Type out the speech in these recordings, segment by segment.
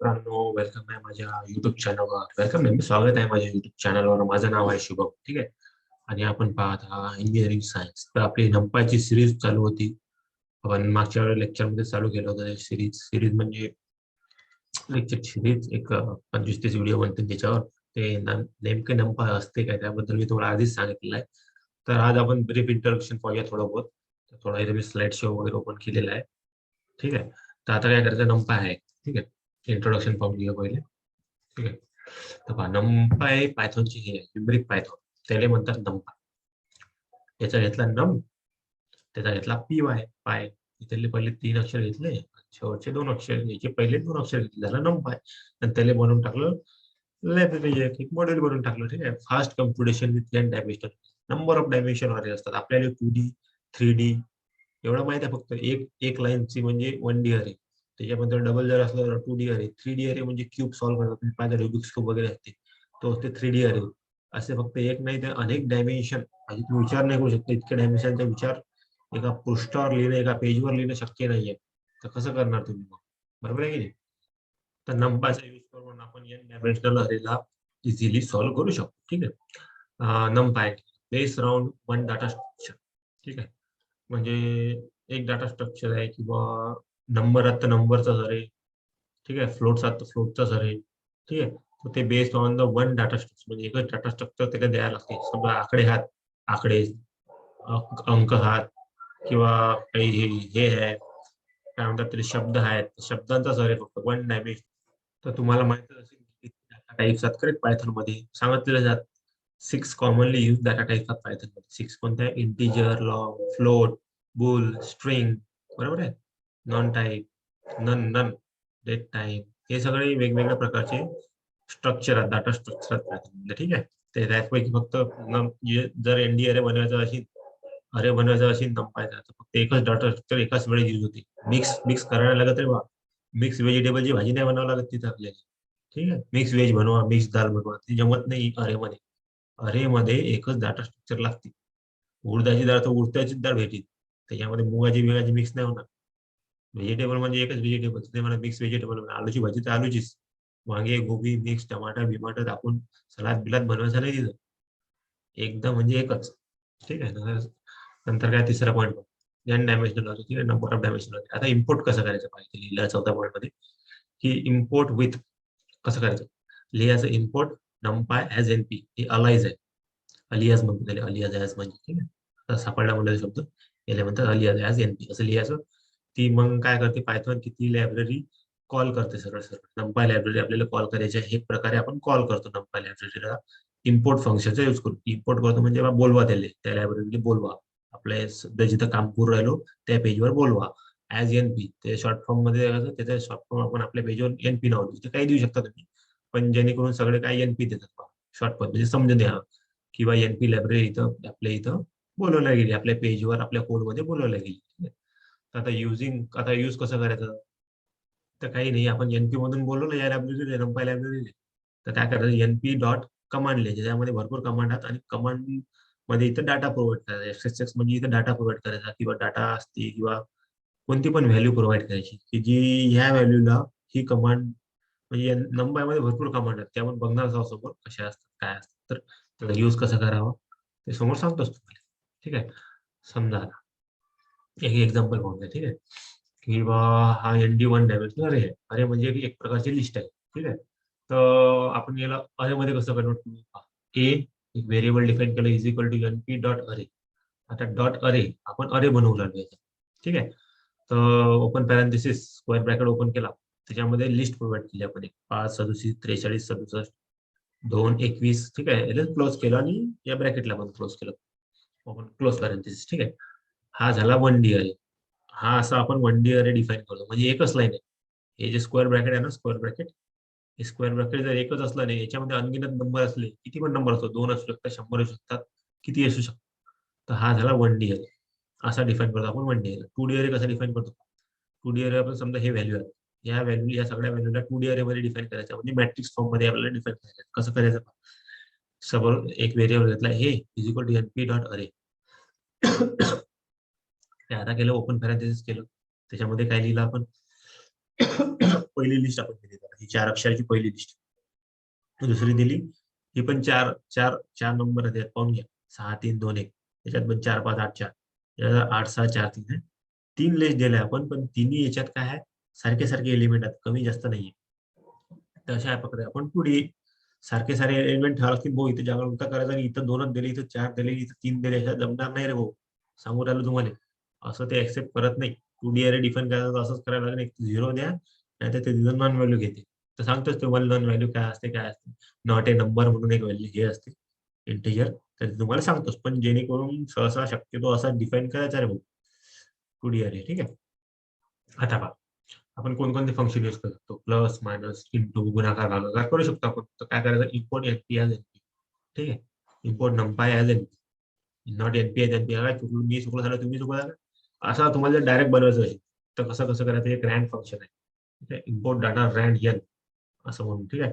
मित्रांनो, वेलकम आहे माझ्या युट्यूब चॅनलवर. वेलकम नाही, मी स्वागत आहे माझ्या युट्यूब चॅनलवर. माझं नाव आहे शुभम. ठीक आहे. आणि आपण पाहत आहात इंजिनिअरिंग सायन्स. तर आपली नंपाची सिरीज चालू होती. आपण मागच्या वेळेला लेक्चर मध्ये चालू केलं होतं सिरीज. सिरीज म्हणजे लेक्चर सिरीज एक 25-30 व्हिडिओ बनते त्याच्यावर. ते नेमके नंपा असते काय त्याबद्दल मी तुम्हाला आधीच सांगितलेलं आहे. तर आज आपण ब्रीफ इंट्रोडक्शन पाहूया थोडं बहुत. तर थोडा इथे मी स्लाइड शो वगैरे ओपन केलेला आहे. ठीक आहे. तर आता काय करायचं, नंपा आहे. ठीक आहे. इंट्रोडक्शन पाहून घेऊया पहिले. ठीक आहे. तर पहा, नंपाय पायथॉनची हे आहे न्यूमरिक पायथॉन. त्याला म्हणतात नंपा. त्याचा घेतला नम, त्याचा घेतला पी वाय पाय. इथले पहिले 3 अक्षर घेतले, शेवटचे 2 अक्षर, याचे पहिले 2 अक्षर घेतले, झालं नंपाय. आणि त्याला बनवून टाकलं लायब्ररी, एक मॉडेल बनवून टाकलं. ठीक आहे. Fast computation with n dimension. Number of dimension वाले असतात आपल्याला. 2D 3D एवढं माहित आहे. फक्त एक एक लाईनची म्हणजे 1D अरे. त्याच्यामध्ये डबल जर असलं तर 2D अरे. 3D अरे म्हणजे क्यूब सॉल्व्ह करतात तुम्ही पाहिजे, रुबिक्स क्यूब वगैरे असते तो असते 3D अरे. असे फक्त एक नाही तर अनेक डायमेन्शन, म्हणजे तुम्ही विचार नाही करू शकता इतके डायमेन्शनचा विचार एका पृष्ठावर लिहिणं, एका पेजवर लिहिणं शक्य नाहीये. तर कसं करणार तुम्ही मग? बरोबर आहे की नाही? तर नंपाचा यूज करून आपण n डायमेन्शनल अरेला इझिली सॉल्व्ह करू शकतो. ठीक आहे. नंपाय बेस राउंड 1 डाटा स्ट्रक्चर. ठीक आहे. म्हणजे एक डाटा स्ट्रक्चर आहे किंवा नंबर आता नंबरचाच अरे. ठीक आहे. फ्लोट्स आता फ्लोटचाच अरे. ठीक आहे. तर ते based on the 1 data structure, म्हणजे एकच डाटा स्ट्रक्चर त्याला द्यायला लागते. समजा आकडे हात, आकडे, अंक हात, किंवा काही हे आहे काय म्हणतात तरी शब्द आहेत, शब्दांचाच अरे फक्त 1 डायमेन्शन. तर तुम्हाला माहितच असेल की डाटा टाईप्स आहेत करेक्ट पायथन मध्ये सांगितलेले जात. 6 कॉमनली यूज डाटा टाईप आहेत पायथन मध्ये. 6 कोणत्या? Integer, long, float, bool, string. बरोबर आहे. None type, none none, date type, हे सगळे वेगवेगळ्या प्रकारचे स्ट्रक्चर आहेत, डाटा स्ट्रक्चर आहेत पायथन मध्ये. ठीक आहे. ते त्यापैकी फक्त जर एनडी अरे बनवायचा असेल, अरे बनवायचा असेल नंपायचा, तर फक्त एकच डाटा स्ट्रक्चर एकाच वेळेस यूज होते. मिक्स मिक्स करायला लागत रे बा. मिक्स व्हेजिटेबलची भाजी नाही बनावं लागत तिथं आपल्याला. ठीक आहे. मिक्स व्हेज बनवा, मिक्स दाल बनवा, ते जमत नाही अरे मध्ये. अरे मध्ये एकच डाटा स्ट्रक्चर लागते. उडदाची डाळ तर उडदाचीच डाळ भेटेल, त्याच्यामध्ये मुगाची बिगाची मिक्स नाही होणार. व्हेजिटेबल म्हणजे एकच व्हेजिटेबल, ते मला मिक्स व्हेजिटेबल, आलूची भाजी तर आलूचीच. वांगे, गोबी, मिक्स टमाटर बिमाटर टाकून सलाद बिलाद बनवायचं नाही तिथं. एकदम म्हणजे एकच. ठीक आहे. नंतर काय तिसरा पॉईंट, एन डायमेन्शनल लॉजिक. ठीक आहे. Number of dimensional logic. आता इम्पोर्ट कसं करायचं पाहिजे लिहिलं 4थ्या पॉईंट मध्ये, की इम्पोर्ट विथ कसं करायचं. लिहायचं इम्पोर्ट नंपाय ऍज एनपी. हे अलाइज आहे, अलियाज म्हणतो त्याला, अलियाज ऍज म्हणजे. ठीक आहे. आता सापडला म्हणजे शब्द याला म्हणतात अलियाज ऍज एनपी, असं लिहायचं. ती मग काय करते पायथॉन, की ती लायब्ररी कॉल करते सरळ सरळ. नंपाय लायब्ररी आपल्याला कॉल करायची आहे, एक प्रकारे आपण कॉल करतो नंपाय लायब्ररीला इम्पोर्ट फंक्शनचा यूज करून. इम्पोर्ट करतो म्हणजे बोलवा त्याला, त्या लायब्ररीला बोलवा. आपल्या सध्या जिथं काम करू राहिलो त्या पेजवर बोलवा. ऍज एनपी ते शॉर्ट फॉर्म मध्ये, त्याचा शॉर्ट फॉर्म आपण आपल्या पेजवर एनपी नाव देऊ. काही देऊ शकता तुम्ही, पण जेणेकरून सगळे काय एनपी देतात शॉर्ट फॉर्म म्हणजे समजून द्या. किंवा एनपी लायब्ररी इथं आपल्या इथं बोलवल्या गेली, आपल्या पेजवर आपल्या कोडमध्ये बोलवल्या गेली. ठीक आहे. तर आता यूज कसं करायचं. तर काही नाही, आपण एनपी मधून बोलवलं या लायब्ररीला, नंपाय लायब्ररीला. तर काय करायचं, एनपी डॉट कमांड लिहायचे. त्यामध्ये भरपूर कमांड आहेत आणि कमांड मध्ये इथं डाटा प्रोव्हाइड करायचा. एक्सएसएक्स म्हणजे इथं डाटा प्रोव्हाइड करायचा, किंवा डाटा असते किंवा कोणती पण व्हॅल्यू प्रोव्हाइड करायची, की जी ह्या व्हॅल्यूला ही कमांड. म्हणजे नंपाय मध्ये भरपूर कमांड आहेत, ते आपण बघणार आहोत समोर कशा असतात काय असतात. तर त्याचा यूज कसा करावा ते समोर सांगतोच तुम्हाला. ठीक आहे. समजा आता एक एक्झाम्पल पाहूया. ठीक आहे. किंवा हा ND1 डायमेन्शनल अरे आहे. अरे म्हणजे एक प्रकारची लिस्ट आहे. ठीक आहे. तर आपण याला अरे मध्ये कसं कन्वर्ट करू. ए एक व्हेरिएबल डिफाईन केलं is equal to NP dot array. आता डॉट अरे आपण अरे बनवू लागलो याचा. ठीक आहे. तर open parenthesis square bracket open केला, त्याच्यामध्ये लिस्ट प्रोव्हाइड केली आपण एक 5, 37, 43, 67, 2, 21. ठीक आहे. याला क्लोज केलं आणि या ब्रॅकेटला पण क्लोज केलं, ओपन क्लोज पॅरेंथेसिस. ठीक आहे. हा झाला 1D अरे. हा असा आपण 1D अरे डिफाईन करतो, म्हणजे एकच लाईन आहे. हे जे स्क्वेअर ब्रॅकेट आहे ना, स्क्वेअर ब्रॅकेट, हे स्क्वेअर ब्रॅकेट जर एकच असला नाही, याच्यामध्ये अनगिनत नंबर असले, किती पण नंबर असतो, 2 असू शकतात, 100 असू शकतात, किती असू शकतात. तर हा झाला 1D अरे. असा डिफाईन करतो आपण 1D अरे. 2D अरे कसा डिफाईन करतो. 2D अरे आपण समजा हे व्हॅल्यू आहे, या व्हॅल्यू या सगळ्या व्हॅल्यूला 2D अरे मध्ये डिफाईन करायचं, म्हणजे मॅट्रिक्स फॉर्म मध्ये आपल्याला डिफाईन करायचं. कसं करायचं. समोर एक व्हेरिएबल घेतला, हे is equal to NP dot array. ते आता केलं, ओपन पॅरेंथेसिस केलं, त्याच्यामध्ये काय लिहिलं आपण पहिली लिस्ट आपण दिली त्याला, ही 4 अक्षराची पहिली लिस्ट. दुसरी दिली, ही पण चार चार चार नंबर आहेत पाहून घ्या, 6 3 2 1, त्याच्यात पण 4 5 8 4, 8 6 4 3 आहे. 3 लिस्ट दिल्या आपण, पण तिन्ही याच्यात काय आहे, सारखे सारखे एलिमेंट आहेत, कमी जास्त नाहीये. तर अशा प्रकारे आपण पुढे सारखे सारे एलिमेंट ठेवावं लागतील. भाऊ इथे जागा उलटा करायचा, आणि इथं 2च दिले, इथं 4 दिले, इथं 3 दिले, ह्याच्यात जमणार नाही रे भाऊ, सांगू राहिलो तुम्हाला. असं ते ऍक्सेप्ट करत नाही. 2D अरे डिफाईन करायचं तर असंच करायला लागेल, एक 0 द्या, नाही तर ते नॉन व्हॅल्यू घेते. तर सांगतोच तुम्हाला नॉन व्हॅल्यू काय असते, काय असते. नॉट ए नंबर म्हणून एक व्हॅल्यू हे असते इंटिजर, तर ते तुम्हाला सांगतोच. पण जेणेकरून सहसा शक्यतो असा डिफाईन करायचा रे भाऊ 2D अरे. ठीक आहे. आता पहा, आपण कोणकोणते फंक्शन यूज करू शकतो. प्लस मायनस इंटू गुणाकार भागाकार करू शकतो आपण. तर काय करायचं, इम्पोर्ट एनपी ॲज एनपी. ठीक आहे. Import numpy as np, not np as np. मी चुकलं झालं, तुम्ही चुकलं झालं, असं तुम्हाला डायरेक्ट बनवायचं आहे. तर कसं कसं करायचं, एक रँड फंक्शन आहे. ठीक आहे. इम्पोर्ट डाटा रँड एन असं म्हणून. ठीक आहे.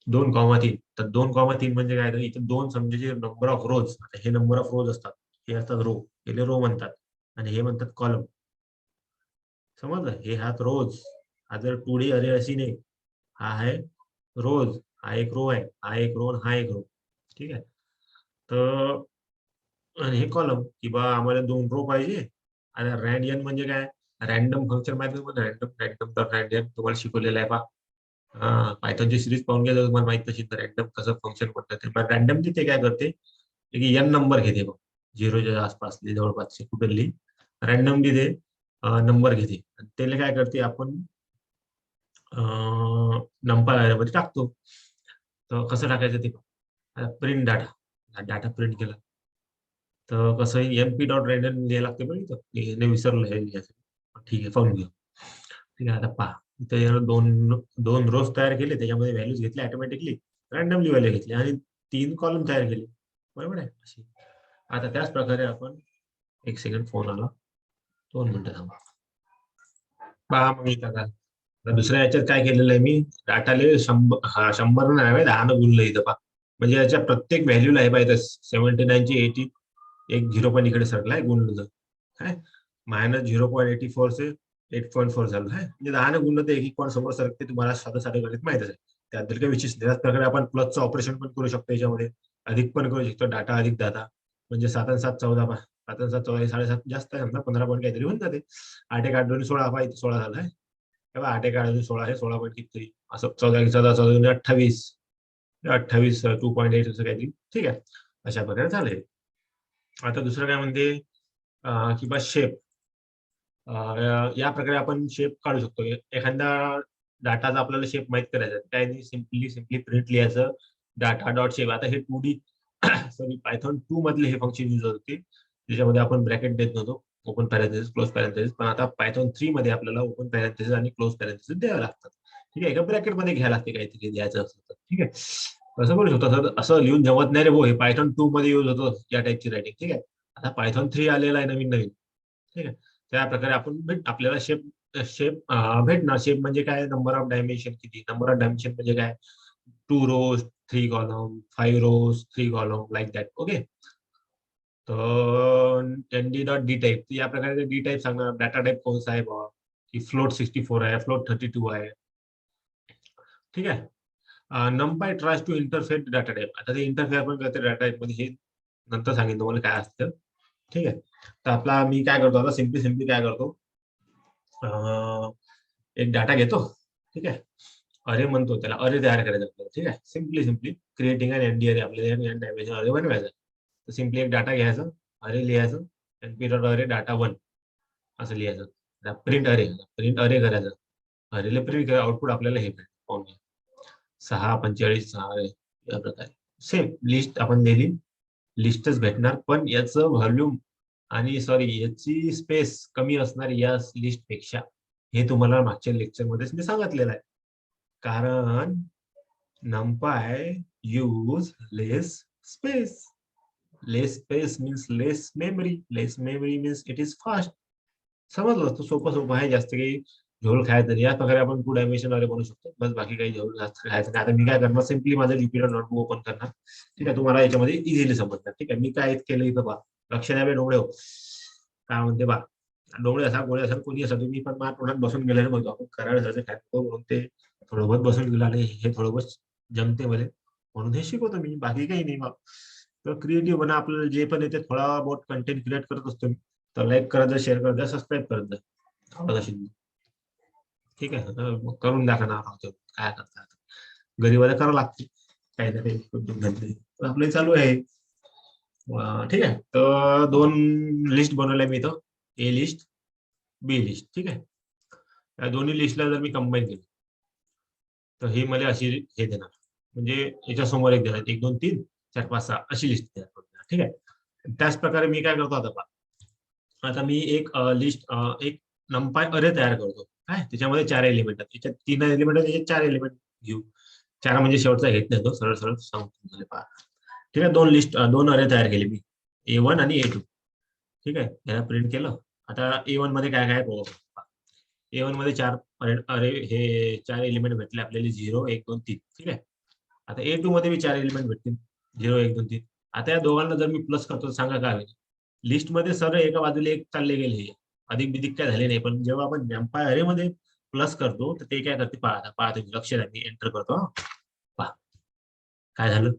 2,3. तर 2,3 म्हणजे काय, तर इथे 2 समजायचे नंबर ऑफ रोज. आता हे नंबर ऑफ रोज असतात, हे असतात रो, हे रो म्हणतात, आणि हे म्हणतात कॉलम. समजलं, हे हात रोज. हा जर 2D अरे अशी नाही, हा आहे रोज, हा एक रो आहे, हा एक रो, हा एक रो. ठीक आहे. तर आणि हे कॉलम, की बा आम्हाला 2 रो पाहिजे. आणि रँडियन म्हणजे काय, रॅन्डम फंक्शन माहिती तुम्हाला, रॅन्डम रॅन्डम तर रँडियन तुम्हाला शिकवलेलं आहे. पा पायथॉनची सिरीज पाहून घ्या, तुम्हाला माहित नसेल तर रॅन्डम कसं फंक्शन म्हणतात. रॅन्डम ते काय करते, की एन नंबर घेते बघ, 0च्या आसपास जवळपासचे कुठली रॅन्डमली ते नंबर घेते, आणि त्याला काय करते आपण नंपाय मध्ये टाकतो. तर कसं टाकायचं ते, प्रिंट डाटा, डाटा प्रिंट केला तर कसं एमपी डॉट रँडम लिहायला लागते. बरं इथं हे विसरलं हे लिहायचं. ठीक आहे, पाहून घेऊ. ठीक आहे. आता पहा, इथं दोन दोन रोज तयार केले, त्याच्यामध्ये व्हॅल्यूज घेतले ऑटोमॅटिकली, रँडमली व्हॅल्यू घेतली, आणि 3 कॉलम तयार केले. बरोबर आहे अशी. आता त्याच प्रकारे आपण, एक सेकंड फोन आला, 2 मिनिटं थांबा. पहा मग इथं का, आता दुसऱ्या याच्यात काय केलेलं आहे मी, डाटाले 100 नाही 10 गुणलं इथं पहा. म्हणजे याच्या प्रत्येक व्हॅल्यूला आहे पाहिजे 79 80, एक 0 पण इकडे सरलाय गुणलं काय, -0.84 से 8.4 झालं आहे. म्हणजे 10 गुणलं तर एक पॉईंट समोर सरकते. तुम्हाला साधं साधं गणित माहितच आहे, त्याबद्दल काही विशेष नाही. त्याच प्रकारे आपण प्लसचं ऑपरेशन पण करू शकतो याच्यामध्ये, अधिक पण करू शकतो, डाटा अधिक डाटा. म्हणजे 7 आणि 7 14 पहा, 7 आणि 7 14, 7.5 जास्त आहे, समजा 15 पॉईंट काहीतरी होऊन जाते. 8 एक 8 2 16 पहा, इथे 16 झाला आहे. तेव्हा 8 एक 8 2 16 आहे, 16 पॉईंट किती, असं 14 14 14 28, 28 2.8 असं काहीतरी. ठीक आहे. अशा प्रकारे झाले. आता दुसरं काय म्हणते, किंवा शेप. या प्रकारे आपण शेप काढू शकतो. एखादा डाटाचा आपल्याला शेप माहित करायचा, काय नाही, सिम्पली सिम्पली प्रिंट लिहायचं, डाटा डॉट शेप. आता हे 2D सॉरी पायथॉन 2 मधले हे फंक्शन यूज होते, ज्याच्यामध्ये आपण ब्रॅकेट देत नव्हतो, ओपन पॅरेंथेसिस क्लोज पॅरेंथेसिस. पण आता पायथॉन 3 मध्ये आपल्याला ओपन पॅरेंथेसिस आणि क्लोज पॅरेंथेसिस द्यावे लागतात. ठीक आहे. एका ब्रॅकेट मध्ये घ्यायला लागते काहीतरी द्यायचं असतं तर. ठीक आहे. असं करू शकतो. असं लिहून जमत नाही रे भाऊ, हे पायथॉन 2 मध्ये यूज होतो या टाईपची रायटिंग. ठीक आहे. आता पायथॉन 3 आलेला आहे नवीन नवीन. ठीक आहे. त्या प्रकारे आपण आपल्याला शेप शेप भेटणार. शेप म्हणजे काय, नंबर ऑफ डायमेन्शन किती, नंबर ऑफ डायमेन्शन म्हणजे काय, 2 rows 3 column, 5 rows 3 column, like that. Okay. तर एनडी डॉट डी टाईप, या प्रकारे डी टाईप सांगणार, डाटा टाईप कोणता आहे बा, की फ्लोट 64 आहे, फ्लोट 32 आहे. ठीक आहे. Numpy tries to interfere data type. आता ते इंटरफेअर पण करते डाटा टाईप मध्ये, हे नंतर सांगेन तुम्हाला काय असतं. ठीक आहे. तर आपला मी काय करतो आता, सिम्पली सिम्पली काय करतो, एक डाटा घेतो. ठीक आहे. अरे म्हणतो, त्याला अरे तयार करायचा आपल्याला. ठीक आहे. Simply simply creating an ND अरे, आपल्याला डायमेन्शन अरे बनवायचा. तर सिम्पली एक डाटा घ्यायचा, अरे लिहायचं, एनपी डॉट अरे डाटा 1 असं लिहायचं. प्रिंट अरे करायचं, अरेला प्रिंट करा, आउटपुट आपल्याला हे पाहून घ्या, 6 45 6. या प्रकारे सेम लिस्ट आपण दिली, लिस्टच भेटणार, पण याचं व्हॉल्यूम आणि सॉरी याची स्पेस कमी असणार या लिस्ट पेक्षा. हे तुम्हाला मागच्या लेक्चर मध्येच मी सांगितलेलं आहे. कारण numpy use less space. Less space means less memory, less memory means it is fast. समजलं, तो सोपं सोपं आहे, जास्त काही झोल खायचं नाही. या प्रकारे आपण 2 डायमेन्शन वाले बनवू शकतो, बस बाकी काही झोल जास्त खायचं नाही. आता मी काय करणार, सिम्पली माझं ज्युपिटर नोटबुक ओपन करणार. ठीक आहे. तुम्हाला याच्यामध्ये इझिली समजणार. ठीक आहे. मी काय केलं इथं बा, लक्ष द्या बे डोळे हो. काय म्हणते बा, डोळे असा गोळे असा कोणी असा तुम्ही पण माझ्या तोंडात बसून गेले म्हणतो आपण करायला काय म्हणून ते थोडं बहुत बसून गेलं आणि हे थोडं बहुत जमते मला म्हणून हे शिकवतो मी, बाकी काही नाही मग. तर क्रिएटिव्ह बना, आपल्याला जे पण येते थोडा बहुत कंटेंट क्रिएट करत असतो मी. तर लाईक करत जा, शेअर करत जा, सबस्क्राईब करत जा, आवडत असेल. ठीक आहे, तर मग करून दाखवणार आहोत काय करता. गरीबाला करावं लागते काही ना काही उद्योगधंदे, तर आपलं चालू आहे. ठीक आहे, तर दोन लिस्ट बनवल्या मी इथं, ए लिस्ट, बी लिस्ट. ठीक आहे, या दोन्ही लिस्टला जर मी कंबाईन केलं तर हे मला अशी हे देणार, म्हणजे याच्या समोर एक देणार, 1 2 3 4 5 6 अशी लिस्ट देणार. ठीक आहे, त्याच प्रकारे मी काय करतो आता पहा. आता मी एक लिस्ट, एक नंपाय अरे तयार करतो. काय त्याच्यामध्ये 4 एलिमेंट आहेत, त्याच्यात 3 एलिमेंट आहेत, त्याच्यात 4 एलिमेंट घेऊ. 4 म्हणजे शेवटचा घेत नाही तो, सरळ सरळ सांगतो तुम्हाला पहा. ठीक आहे, दोन अरे तयार केले मी, A1 आणि A2. ठीक आहे, याला प्रिंट केलं. आता A1 मध्ये काय काय A1 मध्ये 4 अरे हे 4 एलिमेंट भेटले आपल्याला, 0 1 2 3. ठीक आहे, आता A2 मध्ये बी 4 एलिमेंट भेटतील, 0 1 2 3. आता या दोघांना जर मी प्लस करतो, सांगा काय होईल. लिस्ट मध्ये सरळ एका बाजूला एक चालले गेले, हे अधिक बिधिक काय झाले नाही. पण जेव्हा आपण नंपाय अरे मध्ये प्लस करतो तर ते काय करते पहा. पहा तुम्ही लक्ष द्या, मी एंटर करतो पहा काय झालं.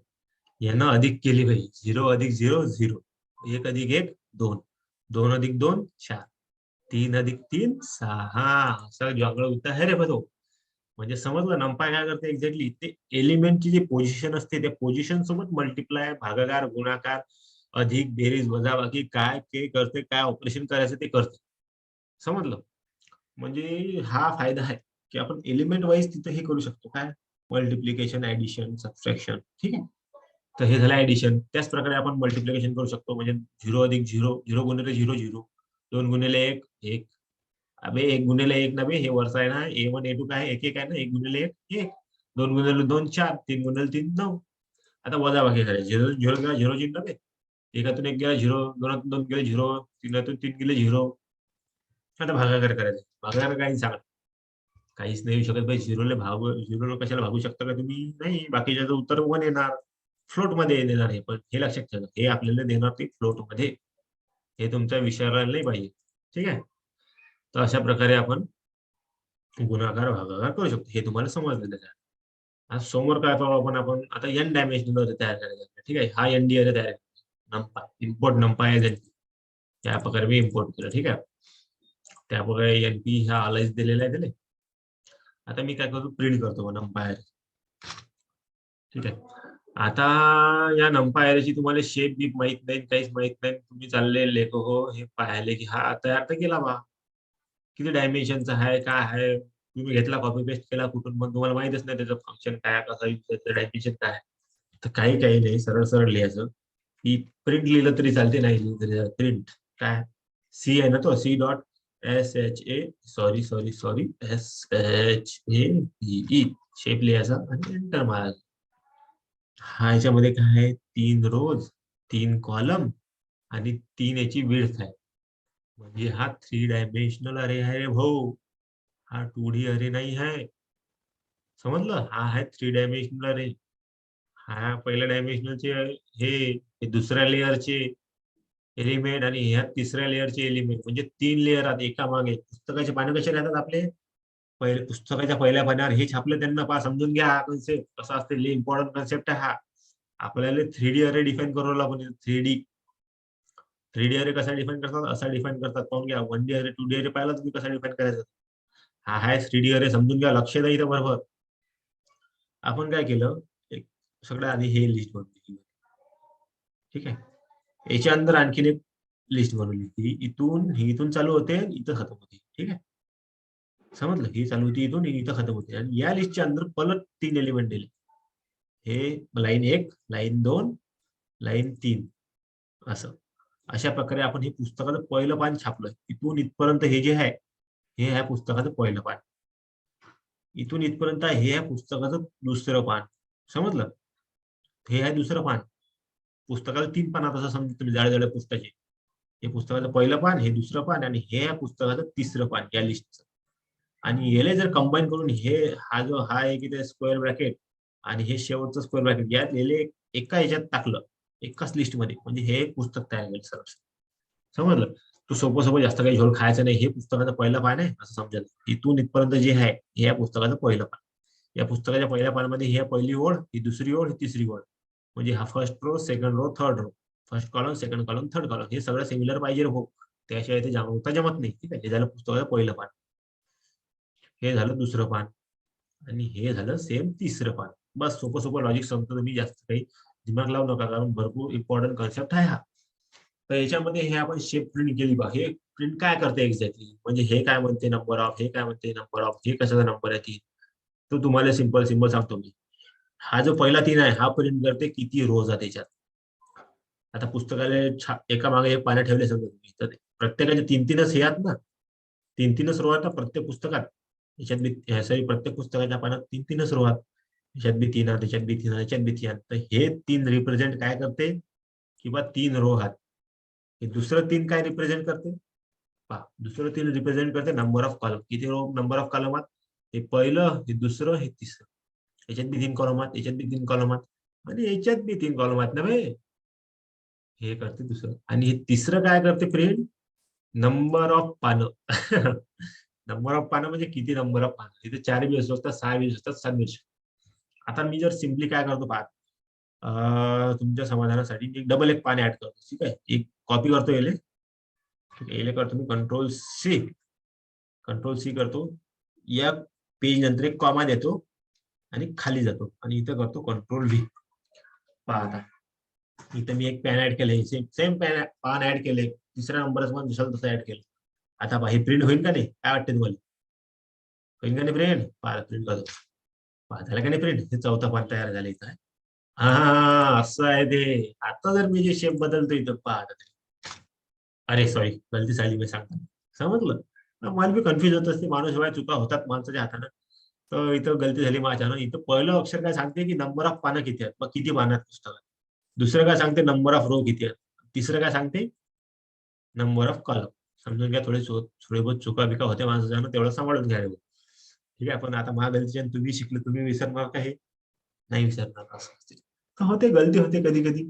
यानं अधिक केली भाई, 0 अधिक 0 0, 1 अधिक 1 2, 2 अधिक 2 4, 3 अधिक 3 6. असं जॉंगळ उत्तर आहे रे बघ. म्हणजे समजलं नंपाय काय करते एक्झॅक्टली, ते एलिमेंटची जी पोझिशन असते त्या पोझिशन सोबत मल्टिप्लाय, भागाकार, गुणाकार, अधिक, बेरीज, वजाबाकी काय ते करते, काय ऑपरेशन करायचं ते करते. समजलं. म्हणजे हा फायदा आहे की आपण एलिमेंट वाईज तिथे हे करू शकतो, काय मल्टिप्लिकेशन, ऍडिशन, सबट्रॅक्शन. ठीक आहे, तर हे झालं ऍडिशन. त्याच प्रकारे आपण मल्टिप्लिकेशन करू शकतो, म्हणजे 0 अधिक 0, 0 गुणिले 0 0, 2 गुणिले 1 1. अबे 1 गुणिले 1 नव्हे, हे वरचा आहे ना, A1 A2 काय 1 1 आहे ना, 1 गुणिले 1 1, 2 गुणिले 2 4, 3 गुणिले 3 9. आता वजाबाकी करायची, 0 0 गेला 0 चिन्ह नव्हे, एकातून 1 गेला 0, दोनातून 2 गेले 0, तीनातून 3 गेले 0. आता भागाकार करायचा, भागाकार काही सांगा, काहीच नाही येऊ शकत भाई. झिरोला कशाला भागू शकता का तुम्ही, नाही. बाकीच्याचं उत्तर 1 येणार, फ्लोट मध्ये देणार. हे पण हे लक्षात ठेवा, हे आपल्याला देणार ते फ्लोट मध्ये, हे तुमच्या विचारायला नाही पाहिजे. ठीक आहे, तर अशा प्रकारे आपण गुणाकार भागाकार करू शकतो, हे तुम्हाला समजलेलं आहे. आज समोर काय पाहू आपण आता एन डायमेन्शनल अरे तयार करायचा. ठीक आहे, हा एन डी अरे तयार नंपाय इम्पोर्ट नंपाय त्या प्रकारे मी इम्पोर्ट केलं. ठीक आहे, त्या प्रकारे एनपी ह्या आलाच दिलेला आहे त्याला. आता मी काय करतो, प्रिंट करतो नंपायर. ठीक आहे, आता या नंपायरची तुम्हाला शेप बीप माहित नाही, काहीच माहित नाही. तुम्ही चालले लेखो हो हे पाहिले की हा तयार तर केला बा, किती डायमेन्शनचा आहे काय आहे. तुम्ही घेतला कॉपी पेस्ट केला कुठून, पण तुम्हाला माहितच नाही त्याचं फंक्शन काय, कसं त्याचं डायमेन्शन काय. तर काही काही नाही, सरळ सरळ लिहायचं की प्रिंट लिहिलं तरी चालते, नाही लिहिलं तरी प्रिंट. काय सी आहे ना तो, C dot S H A, sorry sorry sorry, SHAPE shape लिहायचा आणि एंटर मारायचं. हा याच्यामध्ये काय आहे, 3 रोज 3 कॉलम आणि 3 याची विड्थ आहे. म्हणजे हा 3 डायमेन्शनल अरे आहे भाऊ, हा 2D अरे नाही आहे. समजलं, हा आहे 3 डायमेन्शनल अरे. हा पहिल्या डायमेन्शनलचे हे दुसऱ्या लेअरचे एलिमेंट आणि ह्या तिसऱ्या लेअरचे एलिमेंट, म्हणजे 3 लेअर आहेत एका मागे. पुस्तकाचे पानं कसे राहतात आपले, पहिले पुस्तकाच्या पहिल्या पानावर हे छापलं त्यांना पहा, समजून घ्या कन्सेप्ट कसा असते. इम्पॉर्टंट कन्सेप्ट आहे हा. आपल्याला 3D अरे डिफाईन करू लागलो. 3D अरे कसा डिफाईन करतात, असा डिफाईन करतात. पाहून घ्या, 1D अरे 2D अरे पाहिला तुम्ही कसा डिफाईन करायचा. हा आहे 3D अरे, समजून घ्या, लक्ष द्या इथं बरोबर. आपण काय केलं, एक सगळ्यात आधी हे लिस्ट बनवली. ठीक आहे, याच्या अंदर आणखीन एक लिस्ट बनवली की इथून चालू होते, इथं खतम होते. ठीक आहे, समजलं, ही चालू होती इथून, इथं खतम होते. आणि या लिस्टच्या अंदर परत 3 एलिमेंट दिले, हे लाईन 1 लाईन 2 लाईन 3 असं. अशा प्रकारे आपण हे पुस्तकाचं पहिलं पान छापलं. इथून इथपर्यंत हे जे आहे, हे आहे पुस्तकाचं पहिलं पान. इथून इथपर्यंत हे आहे पुस्तकाचं दुसरं पान. समजलं, हे आहे दुसरं पान. पुस्तकाला 3 पानात असं समजा तुम्ही, जाडे जाडे पुस्तकाचे. हे पुस्तकाचं पहिलं पान, हे दुसरं पान आणि हे आहे पुस्तकाचं तिसरं पान या लिस्टचं. आणि याला जर कंबाईन करून हे हा जो हा आहे की ते स्क्वेअर ब्रॅकेट आणि हे शेवटचं स्क्वेअर ब्रॅकेट यात याले एका ह्याच्यात टाकलं, एकाच लिस्ट मध्ये, म्हणजे हे एक पुस्तक तयार केलं सरळ. समजलं, तू सोपं सोपं जास्त काही झोल खायचं नाही. हे पुस्तकाचं पहिलं पान आहे असं समजायचं. इथून इथपर्यंत जे आहे हे या पुस्तकाचं पहिलं पान. या पुस्तकाच्या पहिल्या पानामध्ये ही पहिली ओळ, ही दुसरी ओळ, ही तिसरी ओळ, म्हणजे हा first row, second row, third row, first column, second column, third column, हे सगळं सिमिलर पाहिजे हो. त्याशिवाय ते जमत नाही. ठीक आहे, हे झालं पुस्तकाचं पहिलं पान, हे झालं दुसरं पान, आणि हे झालं सेम तिसरं पान. बस सोपं सोपं लॉजिक सांगतो, तुम्ही जास्त काही दिमाग लावू नका, कारण भरपूर इम्पॉर्टंट कॉन्सेप्ट आहे हा. तर याच्यामध्ये हे आपण शेप प्रिंट केली बा. हे प्रिंट काय करते एक्झॅक्टली, म्हणजे हे काय म्हणते नंबर ऑफ, हे काय म्हणते नंबर ऑफ, हे कशाचा नंबर आहे ती, तो तुम्हाला सिंपल सिंपल सांगतो मी. हा जो पहिला 3 आहे हा प्रिंट करते किती रोज आहे त्याच्यात. आता पुस्तकाला एका मागे एक पानं ठेवले समजा तुम्ही, तर प्रत्येकाचे 3-3च हे आहेत ना, 3-3च रो आहेत ना प्रत्येक पुस्तकात. याच्यात बी सॉरी, प्रत्येक पुस्तकाच्या पानात 3-3च रो आहेत. याच्यात बी 3 आहेत, त्याच्यात बी 3 आहेत, याच्यात बी 3 आहेत. तर हे 3 रिप्रेझेंट काय करते, किंवा 3 रो आहेत. हे दुसरं 3 काय रिप्रेझेंट करते पहा, दुसरं 3 रिप्रेझेंट करते नंबर ऑफ कॉलम. किती रो नंबर ऑफ कॉलम आहेत, हे पहिलं, हे दुसरं, हे तिसरं. याच्यात बी 3 कॉलम आहेत, याच्यात बी 3 कॉलम आहेत, आणि याच्यात बी 3 कॉलम आहेत ना बे. हे करते दुसरं. आणि हे तिसरं काय करते फ्रेंड, नंबर ऑफ पानं. नंबर ऑफ पानं म्हणजे किती नंबर ऑफ पानं. इथे 4 बी असू शकतात, 6 बी असू शकतात, 7 बी असू शकतात. आता मी जर सिम्पली काय करतो पहा, तुमच्या समाधानासाठी एक डबल एक पान ऍड करतो. ठीक आहे, एक कॉपी करतो येले. येले करतो मी कंट्रोल सी करतो. या पेज नंतर एक कॉमा देतो आणि खाली जातो, आणि इथं करतो कंट्रोल व्ही. पहा आता इथं मी एक पॅन ऍड केले, सेम पान ऍड केले, तिसऱ्या नंबरच पण दिसाल तसं ऍड केलं. आता पहा हे प्रिंट होईल का नाही, काय वाटते तुम्हाला, होईल का नाही प्रिंट. पहा प्रिंट करतो, पहा झालं का नाही प्रिंट. हे चौथा पान तयार झालं इथं. हा असं आहे ते. आता जर मी जे शेप बदलतो इथं पहा, अरे सॉरी गलती झाली, मी सांगतो समजलं. मला बी कन्फ्युज होत असते, माणूस वेळा चुका होतात माणसाच्या हातानं. तर इथं गलती झाली माझ्यानं. इथं पहिलं अक्षर काय सांगते की नंबर ऑफ पानं किती आहेत, मग किती पानं आहेत पुस्तकात. दुसरं काय सांगते नंबर ऑफ रो किती आहेत. तिसरं काय सांगते नंबर ऑफ कॉलम. समजून घ्या, थोडे बहुत चुका बिका होते माणसाच्या, तेवढं सांभाळून घ्या. ठीक आहे, पण आता महागलतीच्या तुम्ही शिकले, तुम्ही विसरणार का हे, नाही विसरणार असं असते. तर होते, गलती होते कधी कधी,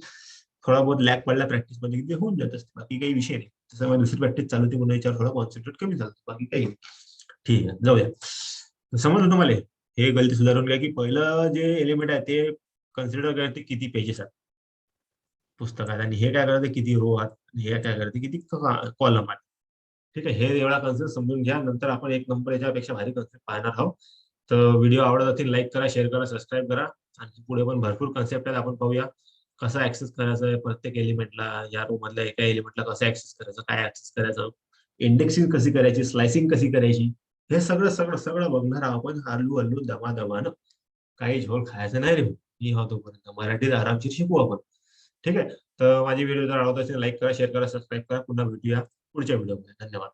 थोडा बहुत लॅग पडला प्रॅक्टिस मध्ये की ते होऊन जात असते, बाकी काही विषय नाही. तसं मग दुसरी प्रॅक्टिस चालू होती म्हणून याच्यावर थोडा कॉन्सन्ट्रेट कमी झालं, बाकी काही नाही. ठीक आहे, जाऊया. समजलं तुम्हाला. हे गलती सुधारून घ्या की पहिलं जे एलिमेंट आहे ते कन्सिडर करते किती पेजेस आहेत पुस्तकात, आणि हे काय करते किती रो आहेत, आणि हे काय करते किती कॉलम आहेत. ठीक आहे, हे एवढा कन्सेप्ट समजून घ्या. नंतर आपण एक नंबर याच्यापेक्षा भारी कन्सेप्ट पाहणार आहोत. तर व्हिडिओ आवडत असेल लाईक करा, शेअर करा, सबस्क्राईब करा. आणि पुढे पण भरपूर कन्सेप्ट आहेत, आपण पाहूया कसा ऍक्सेस करायचं आहे प्रत्येक एलिमेंटला, या रो मधल्या एका एलिमेंटला कसं ऍक्सेस करायचं, काय ऍक्सेस करायचं, इंडेक्सिंग कशी करायची, स्लायसिंग कशी करायची, हे सगळं सगळं सगळं बघणार आहोत आपण हळू हळू दमादमानं. काही झोल खायचं नाही रे, मी होतो पर्यंत मराठीत आरामशीर शिकू आपण. ठीक आहे, तर माझी व्हिडिओ जर आवडत असेल लाईक करा, शेअर करा, सबस्क्राईब करा. पुन्हा भेटूया पुढच्या व्हिडिओमध्ये. धन्यवाद.